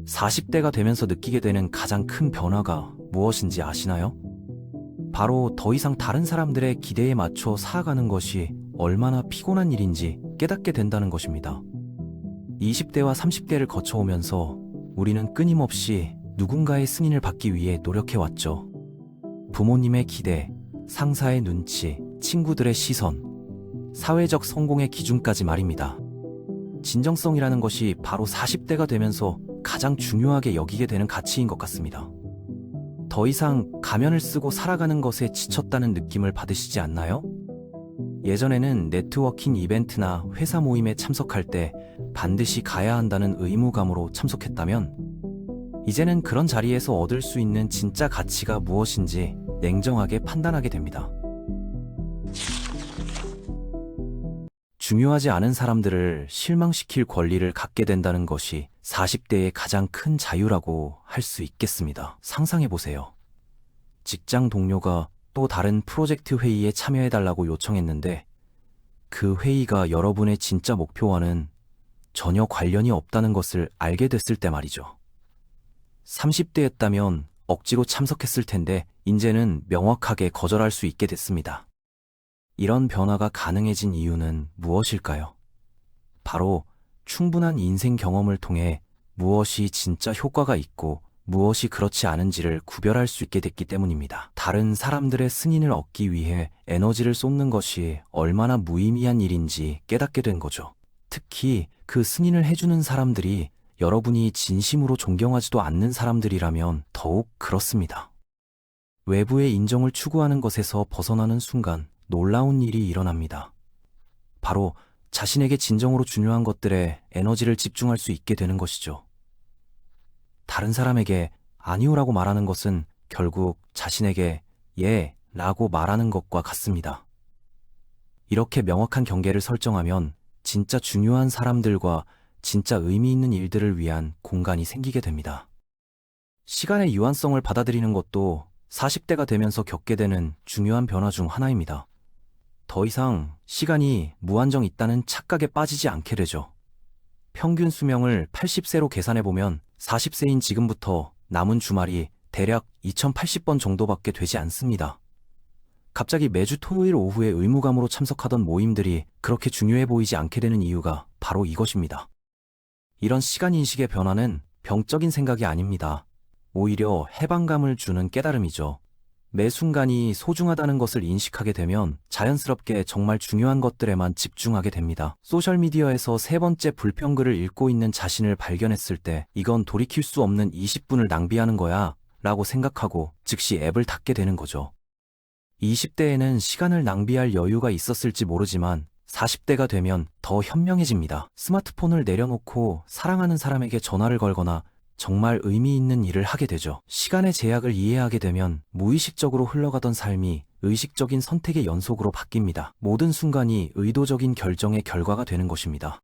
40대가 되면서 느끼게 되는 가장 큰 변화가 무엇인지 아시나요? 바로 더 이상 다른 사람들의 기대에 맞춰 살아가는 것이 얼마나 피곤한 일인지 깨닫게 된다는 것입니다. 20대와 30대를 거쳐오면서 우리는 끊임없이 누군가의 승인을 받기 위해 노력해왔죠. 부모님의 기대, 상사의 눈치, 친구들의 시선, 사회적 성공의 기준까지 말입니다. 진정성이라는 것이 바로 40대가 되면서 가장 중요하게 여기게 되는 가치인 것 같습니다. 더 이상 가면을 쓰고 살아가는 것에 지쳤다는 느낌을 받으시지 않나요? 예전에는 네트워킹 이벤트나 회사 모임에 참석할 때 반드시 가야 한다는 의무감으로 참석했다면, 이제는 그런 자리에서 얻을 수 있는 진짜 가치가 무엇인지 냉정하게 판단하게 됩니다. 중요하지 않은 사람들을 실망시킬 권리를 갖게 된다는 것이 40대의 가장 큰 자유라고 할 수 있겠습니다. 상상해보세요. 직장 동료가 또 다른 프로젝트 회의에 참여해달라고 요청했는데 그 회의가 여러분의 진짜 목표와는 전혀 관련이 없다는 것을 알게 됐을 때 말이죠. 30대였다면 억지로 참석했을 텐데 이제는 명확하게 거절할 수 있게 됐습니다. 이런 변화가 가능해진 이유는 무엇일까요? 바로 충분한 인생 경험을 통해 무엇이 진짜 효과가 있고 무엇이 그렇지 않은지를 구별할 수 있게 됐기 때문입니다. 다른 사람들의 승인을 얻기 위해 에너지를 쏟는 것이 얼마나 무의미한 일인지 깨닫게 된 거죠. 특히 그 승인을 해주는 사람들이 여러분이 진심으로 존경하지도 않는 사람들이라면 더욱 그렇습니다. 외부의 인정을 추구하는 것에서 벗어나는 순간 놀라운 일이 일어납니다. 바로 자신에게 진정으로 중요한 것들에 에너지를 집중할 수 있게 되는 것이죠. 다른 사람에게 아니오라고 말하는 것은 결국 자신에게 예 라고 말하는 것과 같습니다. 이렇게 명확한 경계를 설정하면 진짜 중요한 사람들과 진짜 의미 있는 일들을 위한 공간이 생기게 됩니다. 시간의 유한성을 받아들이는 것도 40대가 되면서 겪게 되는 중요한 변화 중 하나입니다. 더 이상 시간이 무한정 있다는 착각에 빠지지 않게 되죠. 평균 수명을 80세로 계산해보면 40세인 지금부터 남은 주말이 대략 2080번 정도밖에 되지 않습니다. 갑자기 매주 토요일 오후에 의무감으로 참석하던 모임들이 그렇게 중요해 보이지 않게 되는 이유가 바로 이것입니다. 이런 시간인식의 변화는 병적인 생각이 아닙니다. 오히려 해방감을 주는 깨달음이죠. 매 순간이 소중하다는 것을 인식하게 되면 자연스럽게 정말 중요한 것들에만 집중하게 됩니다. 소셜미디어에서 세 번째 불평글을 읽고 있는 자신을 발견했을 때 이건 돌이킬 수 없는 20분을 낭비하는 거야 라고 생각하고 즉시 앱을 닫게 되는 거죠. 20대에는 시간을 낭비할 여유가 있었을지 모르지만 40대가 되면 더 현명해집니다. 스마트폰을 내려놓고 사랑하는 사람에게 전화를 걸거나 정말 의미 있는 일을 하게 되죠. 시간의 제약을 이해하게 되면 무의식적으로 흘러가던 삶이 의식적인 선택의 연속으로 바뀝니다. 모든 순간이 의도적인 결정의 결과가 되는 것입니다.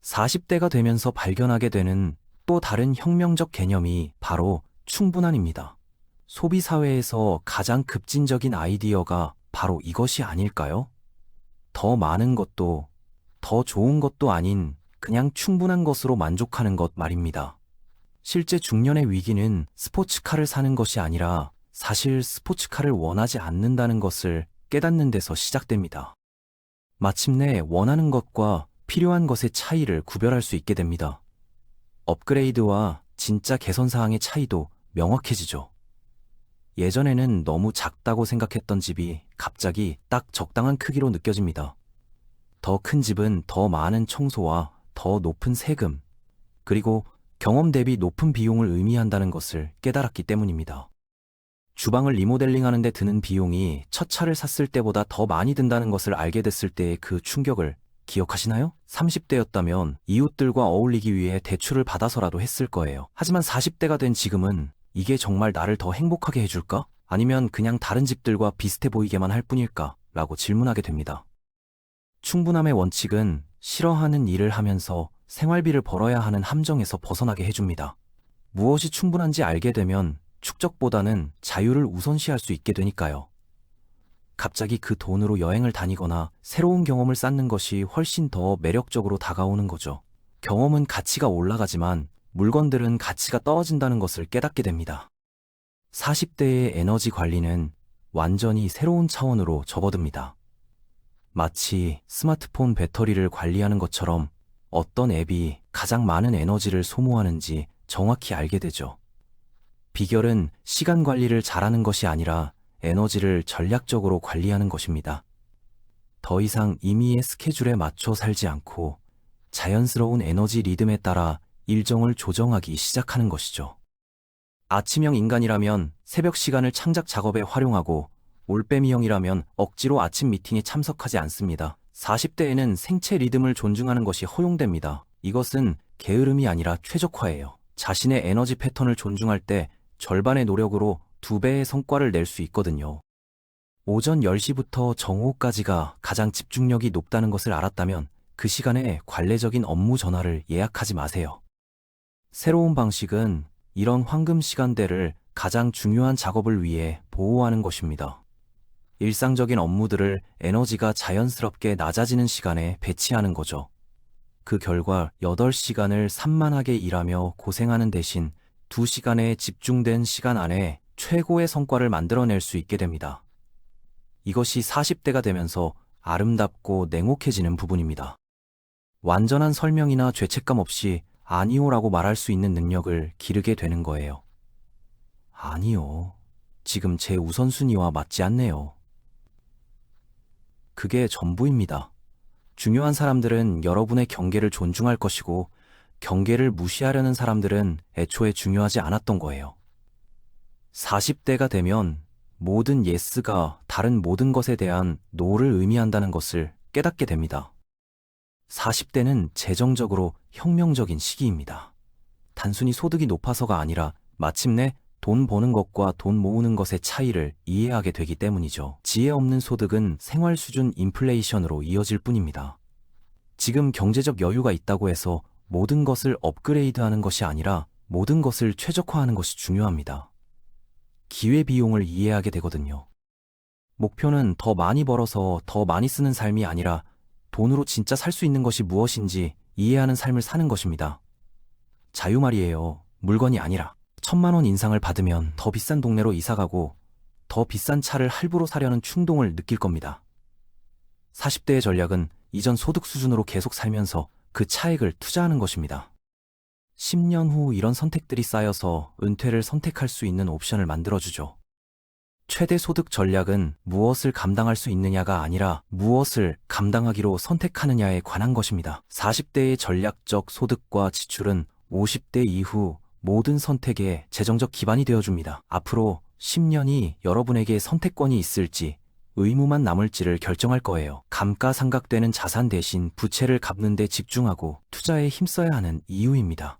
40대가 되면서 발견하게 되는 또 다른 혁명적 개념이 바로 충분함입니다. 소비사회에서 가장 급진적인 아이디어가 바로 이것이 아닐까요? 더 많은 것도, 더 좋은 것도 아닌 그냥 충분한 것으로 만족하는 것 말입니다. 실제 중년의 위기는 스포츠카를 사는 것이 아니라 사실 스포츠카를 원하지 않는다는 것을 깨닫는 데서 시작됩니다. 마침내 원하는 것과 필요한 것의 차이를 구별할 수 있게 됩니다. 업그레이드와 진짜 개선사항의 차이도 명확해지죠. 예전에는 너무 작다고 생각했던 집이 갑자기 딱 적당한 크기로 느껴집니다. 더 큰 집은 더 많은 청소와 더 높은 세금, 그리고 경험 대비 높은 비용을 의미한다는 것을 깨달았기 때문입니다. 주방을 리모델링하는 데 드는 비용이 첫 차를 샀을 때보다 더 많이 든다는 것을 알게 됐을 때의 그 충격을 기억하시나요? 30대였다면 이웃들과 어울리기 위해 대출을 받아서라도 했을 거예요. 하지만 40대가 된 지금은 이게 정말 나를 더 행복하게 해줄까? 아니면 그냥 다른 집들과 비슷해 보이게만 할 뿐일까? 라고 질문하게 됩니다. 충분함의 원칙은 싫어하는 일을 하면서 생활비를 벌어야 하는 함정에서 벗어나게 해줍니다. 무엇이 충분한지 알게 되면 축적보다는 자유를 우선시할 수 있게 되니까요. 갑자기 그 돈으로 여행을 다니거나 새로운 경험을 쌓는 것이 훨씬 더 매력적으로 다가오는 거죠. 경험은 가치가 올라가지만 물건들은 가치가 떨어진다는 것을 깨닫게 됩니다. 40대의 에너지 관리는 완전히 새로운 차원으로 접어듭니다. 마치 스마트폰 배터리를 관리하는 것처럼 어떤 앱이 가장 많은 에너지를 소모하는지 정확히 알게 되죠. 비결은 시간 관리를 잘하는 것이 아니라 에너지를 전략적으로 관리하는 것입니다. 더 이상 임의의 스케줄에 맞춰 살지 않고 자연스러운 에너지 리듬에 따라 일정을 조정하기 시작하는 것이죠. 아침형 인간이라면 새벽 시간을 창작 작업에 활용하고 올빼미형이라면 억지로 아침 미팅에 참석하지 않습니다. 40대에는 생체 리듬을 존중하는 것이 허용됩니다. 이것은 게으름이 아니라 최적화예요. 자신의 에너지 패턴을 존중할 때 절반의 노력으로 2배의 성과를 낼 수 있거든요. 오전 10시부터 정오까지가 가장 집중력이 높다는 것을 알았다면 그 시간에 관례적인 업무 전화를 예약하지 마세요. 새로운 방식은 이런 황금 시간대를 가장 중요한 작업을 위해 보호하는 것입니다. 일상적인 업무들을 에너지가 자연스럽게 낮아지는 시간에 배치하는 거죠. 그 결과 8시간을 산만하게 일하며 고생하는 대신 2시간의 집중된 시간 안에 최고의 성과를 만들어낼 수 있게 됩니다. 이것이 40대가 되면서 아름답고 냉혹해지는 부분입니다. 완전한 설명이나 죄책감 없이 아니요라고 말할 수 있는 능력을 기르게 되는 거예요. 아니요. 지금 제 우선순위와 맞지 않네요. 그게 전부입니다. 중요한 사람들은 여러분의 경계를 존중할 것이고 경계를 무시하려는 사람들은 애초에 중요하지 않았던 거예요. 40대가 되면 모든 예스가 다른 모든 것에 대한 노를 의미한다는 것을 깨닫게 됩니다. 40대는 재정적으로 혁명적인 시기입니다. 단순히 소득이 높아서가 아니라 마침내 돈 버는 것과 돈 모으는 것의 차이를 이해하게 되기 때문이죠. 지혜 없는 소득은 생활 수준 인플레이션으로 이어질 뿐입니다. 지금 경제적 여유가 있다고 해서 모든 것을 업그레이드하는 것이 아니라 모든 것을 최적화하는 것이 중요합니다. 기회비용을 이해하게 되거든요. 목표는 더 많이 벌어서 더 많이 쓰는 삶이 아니라 돈으로 진짜 살 수 있는 것이 무엇인지 이해하는 삶을 사는 것입니다. 자유 말이에요. 물건이 아니라. 1,000만 원 인상을 받으면 더 비싼 동네로 이사가고 더 비싼 차를 할부로 사려는 충동을 느낄 겁니다. 40대의 전략은 이전 소득 수준으로 계속 살면서 그 차액을 투자하는 것입니다. 10년 후 이런 선택들이 쌓여서 은퇴를 선택할 수 있는 옵션을 만들어주죠. 최대 소득 전략은 무엇을 감당할 수 있느냐가 아니라 무엇을 감당하기로 선택하느냐에 관한 것입니다. 40대의 전략적 소득과 지출은 50대 이후 모든 선택의 재정적 기반이 되어줍니다. 앞으로 10년이 여러분에게 선택권이 있을지 의무만 남을지를 결정할 거예요. 감가상각되는 자산 대신 부채를 갚는 데 집중하고 투자에 힘써야 하는 이유입니다.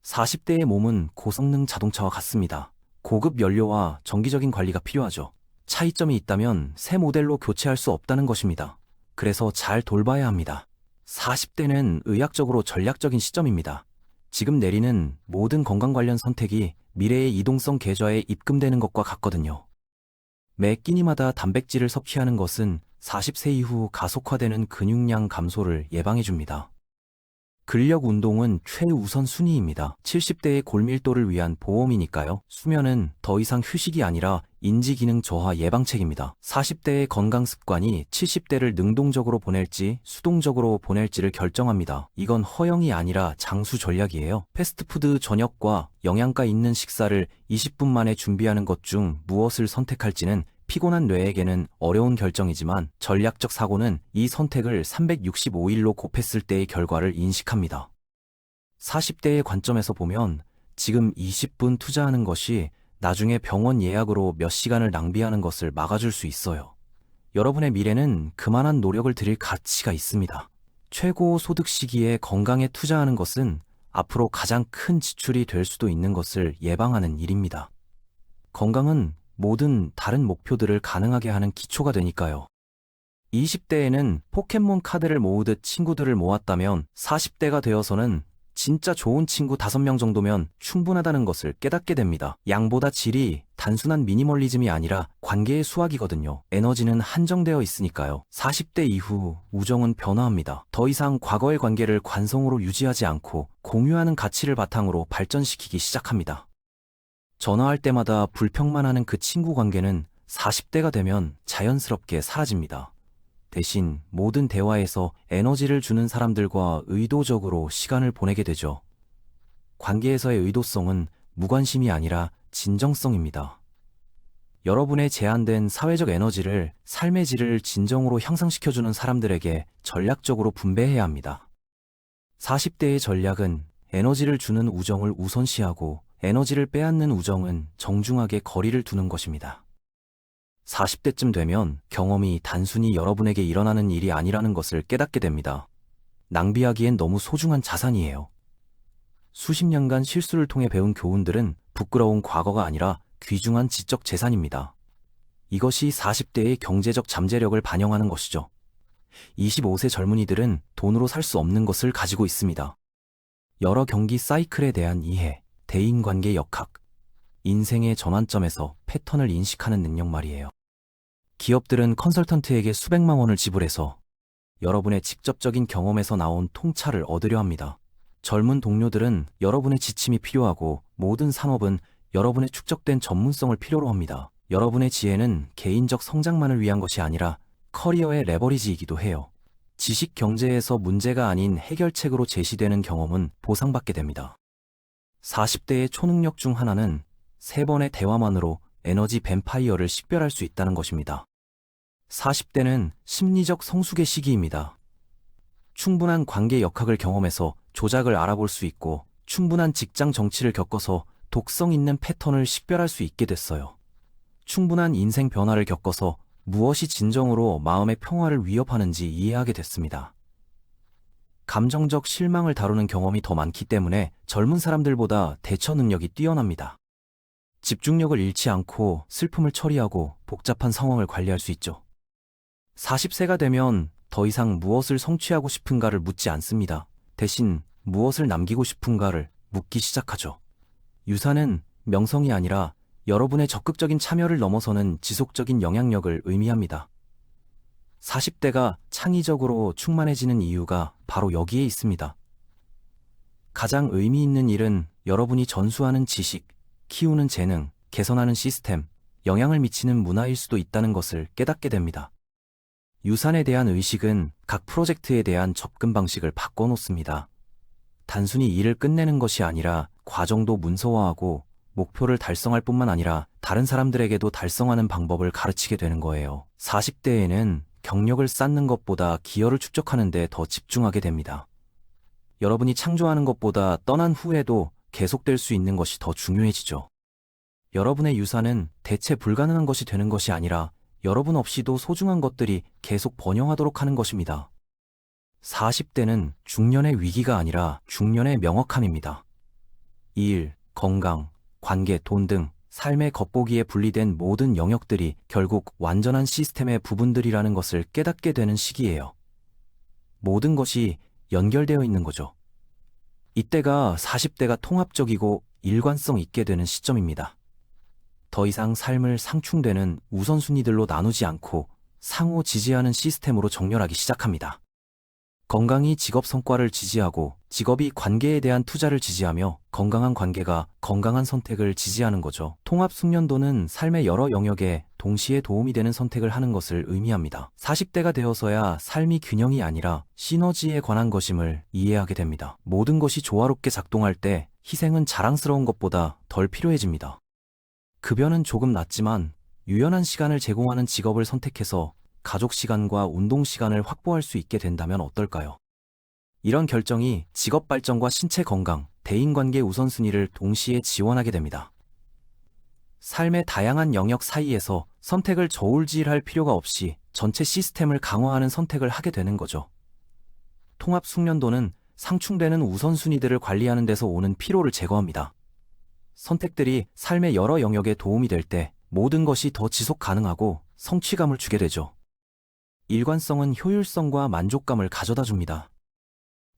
40대의 몸은 고성능 자동차와 같습니다. 고급 연료와 정기적인 관리가 필요하죠. 차이점이 있다면 새 모델로 교체할 수 없다는 것입니다. 그래서 잘 돌봐야 합니다. 40대는 의학적으로 전략적인 시점입니다. 지금 내리는 모든 건강 관련 선택이 미래의 이동성 계좌에 입금되는 것과 같거든요. 매 끼니마다 단백질을 섭취하는 것은 40세 이후 가속화되는 근육량 감소를 예방해줍니다. 근력 운동은 최우선 순위입니다. 70대의 골밀도를 위한 보험이니까요. 수면은 더 이상 휴식이 아니라 인지기능 저하 예방책입니다. 40대의 건강 습관이 70대를 능동적으로 보낼지 수동적으로 보낼지를 결정합니다. 이건 허영이 아니라 장수 전략이에요. 패스트푸드 저녁과 영양가 있는 식사를 20분 만에 준비하는 것 중 무엇을 선택할지는 피곤한 뇌에게는 어려운 결정이지만 전략적 사고는 이 선택을 365일로 곱했을 때의 결과를 인식합니다. 40대의 관점에서 보면 지금 20분 투자하는 것이 나중에 병원 예약으로 몇 시간을 낭비하는 것을 막아줄 수 있어요. 여러분의 미래는 그만한 노력을 들일 가치가 있습니다. 최고 소득 시기에 건강에 투자하는 것은 앞으로 가장 큰 지출이 될 수도 있는 것을 예방하는 일입니다. 건강은 모든 다른 목표들을 가능하게 하는 기초가 되니까요. 20대에는 포켓몬 카드를 모으듯 친구들을 모았다면 40대가 되어서는 진짜 좋은 친구 5명 정도면 충분하다는 것을 깨닫게 됩니다. 양보다 질이 단순한 미니멀리즘이 아니라 관계의 수학이거든요. 에너지는 한정되어 있으니까요. 40대 이후 우정은 변화합니다. 더 이상 과거의 관계를 관성으로 유지하지 않고 공유하는 가치를 바탕으로 발전시키기 시작합니다. 전화할 때마다 불평만 하는 그 친구 관계는 40대가 되면 자연스럽게 사라집니다. 대신 모든 대화에서 에너지를 주는 사람들과 의도적으로 시간을 보내게 되죠. 관계에서의 의도성은 무관심이 아니라 진정성입니다. 여러분의 제한된 사회적 에너지를 삶의 질을 진정으로 향상시켜주는 사람들에게 전략적으로 분배해야 합니다. 40대의 전략은 에너지를 주는 우정을 우선시하고 에너지를 빼앗는 우정은 정중하게 거리를 두는 것입니다. 40대쯤 되면 경험이 단순히 여러분에게 일어나는 일이 아니라는 것을 깨닫게 됩니다. 낭비하기엔 너무 소중한 자산이에요. 수십 년간 실수를 통해 배운 교훈들은 부끄러운 과거가 아니라 귀중한 지적 재산입니다. 이것이 40대의 경제적 잠재력을 반영하는 것이죠. 25세 젊은이들은 돈으로 살 수 없는 것을 가지고 있습니다. 여러 경기 사이클에 대한 이해, 대인관계 역학, 인생의 전환점에서 패턴을 인식하는 능력 말이에요. 기업들은 컨설턴트에게 수백만 원을 지불해서 여러분의 직접적인 경험에서 나온 통찰을 얻으려 합니다. 젊은 동료들은 여러분의 지침이 필요하고 모든 산업은 여러분의 축적된 전문성을 필요로 합니다. 여러분의 지혜는 개인적 성장만을 위한 것이 아니라 커리어의 레버리지이기도 해요. 지식 경제에서 문제가 아닌 해결책으로 제시되는 경험은 보상받게 됩니다. 40대의 초능력 중 하나는 3번의 대화만으로 에너지 뱀파이어를 식별할 수 있다는 것입니다. 40대는 심리적 성숙의 시기입니다. 충분한 관계 역학을 경험해서 조작을 알아볼 수 있고 충분한 직장 정치를 겪어서 독성 있는 패턴을 식별할 수 있게 됐어요. 충분한 인생 변화를 겪어서 무엇이 진정으로 마음의 평화를 위협하는지 이해하게 됐습니다. 감정적 실망을 다루는 경험이 더 많기 때문에 젊은 사람들보다 대처 능력이 뛰어납니다. 집중력을 잃지 않고 슬픔을 처리하고 복잡한 상황을 관리할 수 있죠. 40세가 되면 더 이상 무엇을 성취하고 싶은가를 묻지 않습니다. 대신 무엇을 남기고 싶은가를 묻기 시작하죠. 유산은 명성이 아니라 여러분의 적극적인 참여를 넘어서는 지속적인 영향력을 의미합니다. 40대가 창의적으로 충만해지는 이유가 바로 여기에 있습니다. 가장 의미 있는 일은 여러분이 전수하는 지식, 키우는 재능, 개선하는 시스템, 영향을 미치는 문화일 수도 있다는 것을 깨닫게 됩니다. 유산에 대한 의식은 각 프로젝트에 대한 접근 방식을 바꿔놓습니다. 단순히 일을 끝내는 것이 아니라 과정도 문서화하고 목표를 달성할 뿐만 아니라 다른 사람들에게도 달성하는 방법을 가르치게 되는 거예요. 40대에는 경력을 쌓는 것보다 기여를 축적하는 데 더 집중하게 됩니다. 여러분이 창조하는 것보다 떠난 후에도 계속될 수 있는 것이 더 중요해지죠. 여러분의 유산은 대체 불가능한 것이 되는 것이 아니라 여러분 없이도 소중한 것들이 계속 번영하도록 하는 것입니다. 40대는 중년의 위기가 아니라 중년의 명확함입니다. 일, 건강, 관계, 돈 등 삶의 겉보기에 분리된 모든 영역들이 결국 완전한 시스템의 부분들이라는 것을 깨닫게 되는 시기예요. 모든 것이 연결되어 있는 거죠. 이때가 40대가 통합적이고 일관성 있게 되는 시점입니다. 더 이상 삶을 상충되는 우선순위들로 나누지 않고 상호 지지하는 시스템으로 정렬하기 시작합니다. 건강이 직업 성과를 지지하고 직업이 관계에 대한 투자를 지지하며 건강한 관계가 건강한 선택을 지지하는 거죠. 통합 숙련도는 삶의 여러 영역에 동시에 도움이 되는 선택을 하는 것을 의미합니다. 40대가 되어서야 삶이 균형이 아니라 시너지에 관한 것임을 이해하게 됩니다. 모든 것이 조화롭게 작동할 때 희생은 자랑스러운 것보다 덜 필요해집니다. 급여는 조금 낮지만 유연한 시간을 제공하는 직업을 선택해서 가족 시간과 운동 시간을 확보할 수 있게 된다면 어떨까요? 이런 결정이 직업 발전과 신체 건강, 대인관계 우선순위를 동시에 지원하게 됩니다. 삶의 다양한 영역 사이에서 선택을 저울질할 필요가 없이 전체 시스템을 강화하는 선택을 하게 되는 거죠. 통합 숙련도는 상충되는 우선순위들을 관리하는 데서 오는 피로를 제거합니다. 선택들이 삶의 여러 영역에 도움이 될 때 모든 것이 더 지속 가능하고 성취감을 주게 되죠. 일관성은 효율성과 만족감을 가져다 줍니다.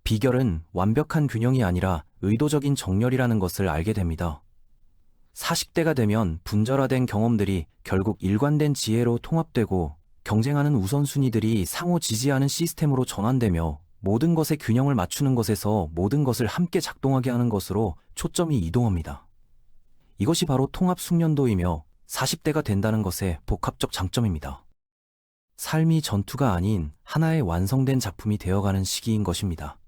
비결은 완벽한 균형이 아니라 의도적인 정렬이라는 것을 알게 됩니다. 40대가 되면 분절화된 경험들이 결국 일관된 지혜로 통합되고 경쟁하는 우선순위들이 상호 지지하는 시스템으로 전환되며 모든 것에 균형을 맞추는 것에서 모든 것을 함께 작동하게 하는 것으로 초점이 이동합니다. 이것이 바로 통합 숙련도이며 40대가 된다는 것의 복합적 장점입니다. 삶이 전투가 아닌 하나의 완성된 작품이 되어가는 시기인 것입니다.